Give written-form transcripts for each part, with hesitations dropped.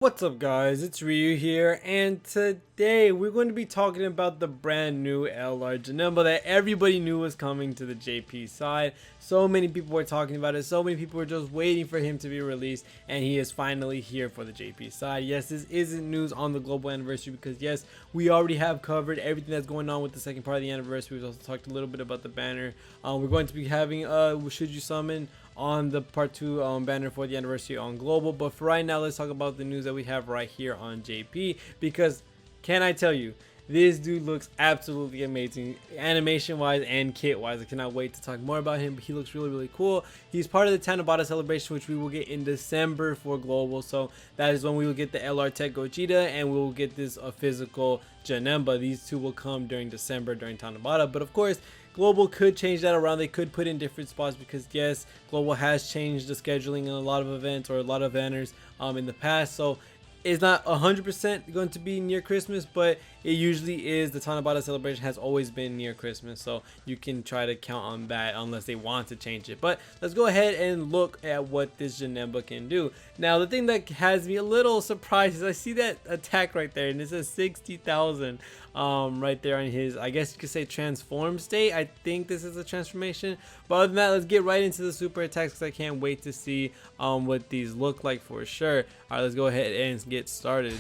What's up guys, it's Ryu here, and today we're going to be talking about the brand new LR JANEMBA that everybody knew was coming to the JP side. So many people were talking about it, so many people were just waiting for him to be released, and he is finally here for the JP side. Yes, this isn't news on the global anniversary because yes, we already have covered everything that's going on with the second part of the anniversary. We've also talked a little bit about the banner. We're going to be having Should You Summon on the part 2 banner for the anniversary on global, but for right now let's talk about the news that we have right here on JP, because can I tell you, this dude looks absolutely amazing animation wise and kit wise. I cannot wait to talk more about him, but he looks really cool. He's part of the TANABATA celebration, which we will get in December for global, so that is when we will get the LR Tech Gogeta and we will get this physical JANEMBA. These two will come during December during TANABATA, but of course global could change that around. They could put in different spots because yes, global has changed the scheduling in a lot of events or a lot of banners in the past, so it's not 100% going to be near Christmas, but it usually is. The Tanabata celebration has always been near Christmas, so you can try to count on that unless they want to change it. But let's go ahead and look at what this JANEMBA can do. Now, the thing that has me a little surprised is I see that attack right there, and it says 60,000 right there on his, I guess you could say, transform state. I think this is a transformation, but other than that, let's get right into the super attacks because I can't wait to see what these look like for sure. All right, let's go ahead and get started.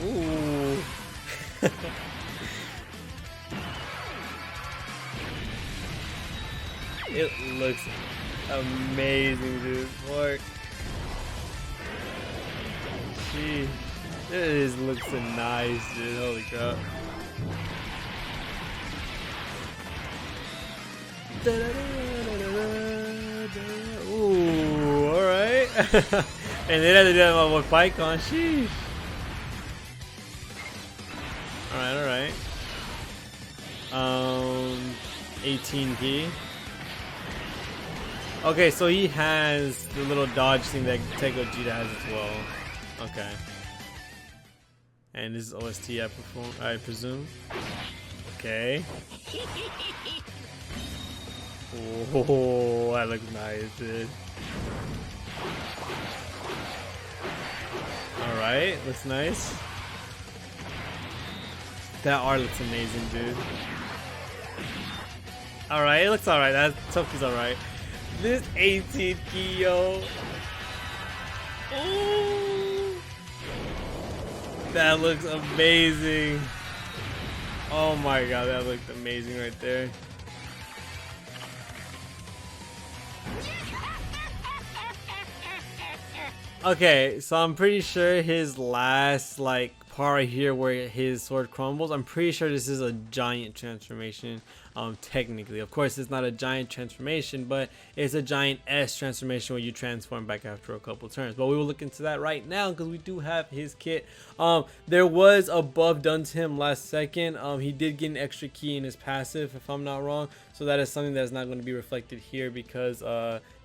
Ooh. It looks amazing, dude. Pork. Gee, it looks so nice, dude. Holy crap. Ooh, alright. And then I had to do that with PyCon. Sheesh. Alright. 18 key. Okay, so he has the little dodge thing that Tech Gogeta has as well. Okay. And this is OST, I presume. Okay. Oh, that looks nice, dude. Alright, looks nice. That art looks amazing, dude. Alright, it looks alright. That Toki's alright. This 18 key, yo. Ooh. That looks amazing. Oh my god, that looked amazing right there. Okay, so I'm pretty sure his last part right here where his sword crumbles, I'm pretty sure this is a giant transformation. Technically, of course, it's not a giant transformation, but it's a giant S transformation where you transform back after a couple turns. But we will look into that right now because we do have his kit. There was a buff done to him last second. He did get an extra key in his passive, if I'm not wrong, so that is something that's not going to be reflected here because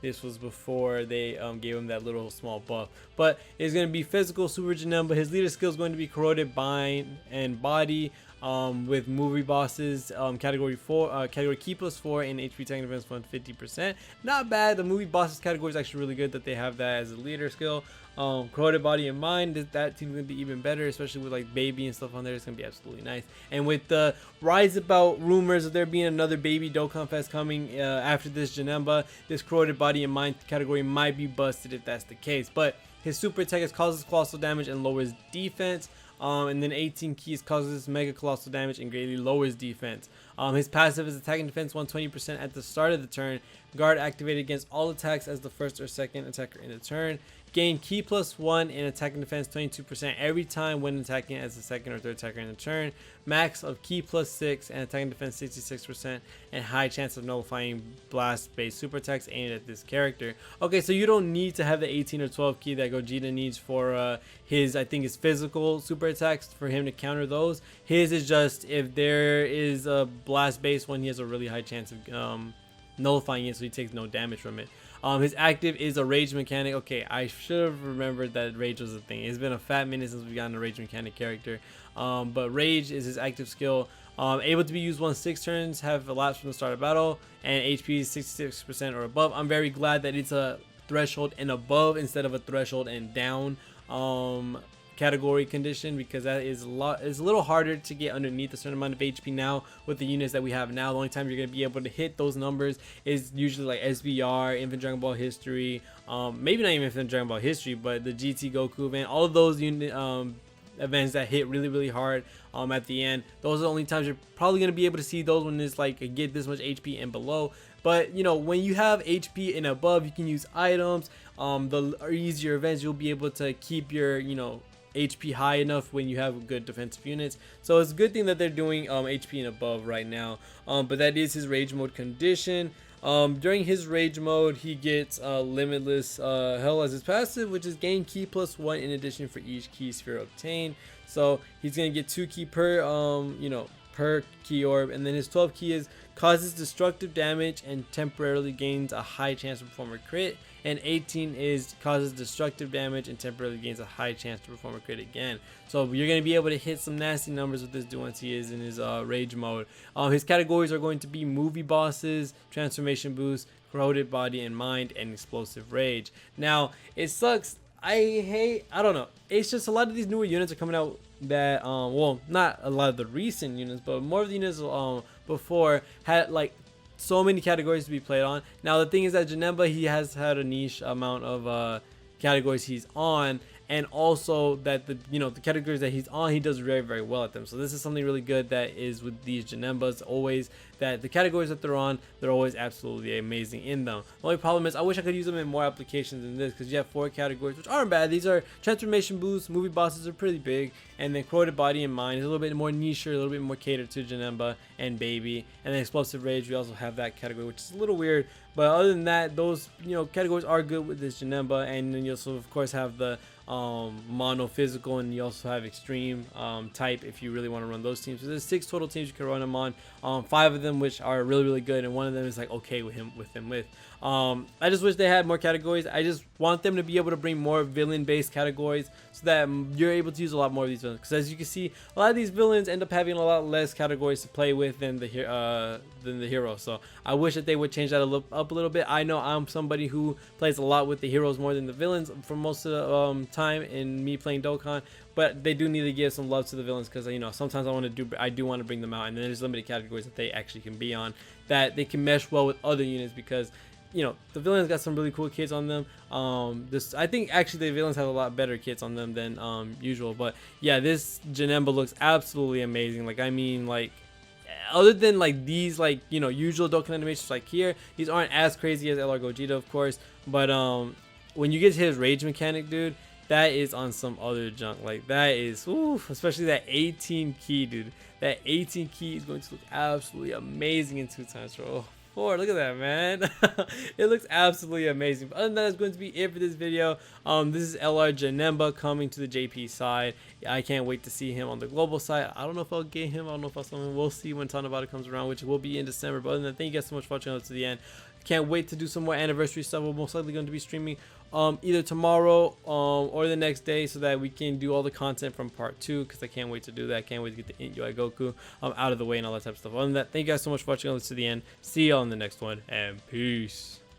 this was before they gave him that little small buff. But it's going to be physical super JANEMBA. His leader skill is going to be corroded bind and body. With movie bosses, category key +4 and HP tech defense 150%. Not bad. The movie bosses category is actually really good that they have that as a leader skill. Corroded body and mind, that team's gonna be even better, especially with like baby and stuff on there. It's gonna be absolutely nice. And with the rise about rumors of there being another baby Dokkan Fest coming after this JANEMBA, this corroded body and mind category might be busted if that's the case. But his super attack causes colossal damage and lowers defense. And then 18 keys causes mega colossal damage and greatly lowers defense. His passive is attack and defense 120% at the start of the turn. Guard activated against all attacks as the first or second attacker in the turn. Gain key +1 and attack and defense 22% every time when attacking as the second or third attacker in the turn. Max of key +6 and attack and defense 66% and high chance of nullifying blast based super attacks aimed at this character. Okay, so you don't need to have the 18 or 12 key that Gogeta needs for his, I think, his physical super attacks for him to counter those. His is just if there is a blast based one, he has a really high chance of nullifying it, so he takes no damage from it. His active is a rage mechanic. Okay, I should have remembered that rage was a thing. It's been a fat minute since we've gotten a rage mechanic character. But rage is his active skill. Able to be used once 6 turns, have elapsed from the start of battle, and HP is 66% or above. I'm very glad that it's a threshold and above instead of a threshold and down category condition, because that is a little harder to get underneath a certain amount of HP now with the units that we have now. The only time you're going to be able to hit those numbers is usually like SBR, Infinite Dragon Ball History, maybe not even Infinite Dragon Ball History, but the GT Goku event, all of those unit events that hit really hard at the end. Those are the only times you're probably going to be able to see those when it's like get this much HP and below. But you know, when you have HP and above, you can use items. The easier events, you'll be able to keep your, you know, HP high enough when you have good defensive units. So it's a good thing that they're doing HP and above right now. But that is his rage mode condition. During his rage mode, he gets limitless hell as his passive, which is gain key +1 in addition for each key sphere obtained. So he's gonna get 2 key per you know, per key orb, and then his 12 key is causes destructive damage and temporarily gains a high chance to perform a crit, and 18 is causes destructive damage and temporarily gains a high chance to perform a crit again. So you're going to be able to hit some nasty numbers with this dude once he is in his rage mode. His categories are going to be movie bosses, transformation boost, corroded body and mind, and explosive rage. Now it sucks, I don't know, it's just a lot of these newer units are coming out that well, not a lot of the recent units, but more of the units before had like so many categories to be played on. Now the thing is that JANEMBA, he has had a niche amount of categories he's on, and also that the, you know, the categories that he's on, he does very well at them. So this is something really good that is with these JANEMBAs, always that the categories that they're on, they're always absolutely amazing in them. The only problem is I wish I could use them in more applications than this, because you have 4 categories which aren't bad. These are transformation boosts, movie bosses are pretty big, and then corroded body and mind is a little bit more niche, a little bit more catered to JANEMBA and baby. And then explosive rage, we also have that category, which is a little weird, but other than that, those, you know, categories are good with this JANEMBA. And then you also of course have the mono physical, and you also have extreme type if you really want to run those teams. So there's 6 total teams you can run them on, 5 of them which are really good, and one of them is like okay with him with. I just wish they had more categories. I just want them to be able to bring more villain based categories so that you're able to use a lot more of these villains, because as you can see, a lot of these villains end up having a lot less categories to play with than the hero. So I wish that they would change that up a little bit. I know I'm somebody who plays a lot with the heroes more than the villains for most of the time in me playing Dokkan, but they do need to give some love to the villains, because you know, sometimes I do want to bring them out, and then there's limited categories that they actually can be on that they can mesh well with other units, because you know, the villains got some really cool kits on them. I think actually the villains have a lot better kits on them than usual. But yeah, this JANEMBA looks absolutely amazing. Like, I mean, like, other than like these, like, you know, usual Dokkan animations like here, these aren't as crazy as LR Gogeta, of course. But when you get to his rage mechanic, dude, that is on some other junk. Like, that is, oof, especially that 18 key, dude. That 18 key is going to look absolutely amazing in 2 times. Oh, 4, look at that, man. It looks absolutely amazing. But other than that, it's going to be it for this video. This is LR JANEMBA coming to the JP side. I can't wait to see him on the global side. I don't know if I'll get him, I don't know if I'll summon him. We'll see when TANABATA comes around, which will be in December. But other than that, thank you guys so much for watching to the end. Can't wait to do some more anniversary stuff. We're most likely going to be streaming either tomorrow or the next day, so that we can do all the content from part 2, because I can't wait to do that. Can't wait to get the Int UI Goku out of the way and all that type of stuff. Other than that, thank you guys so much for watching to the end. See y'all in the next one, and peace.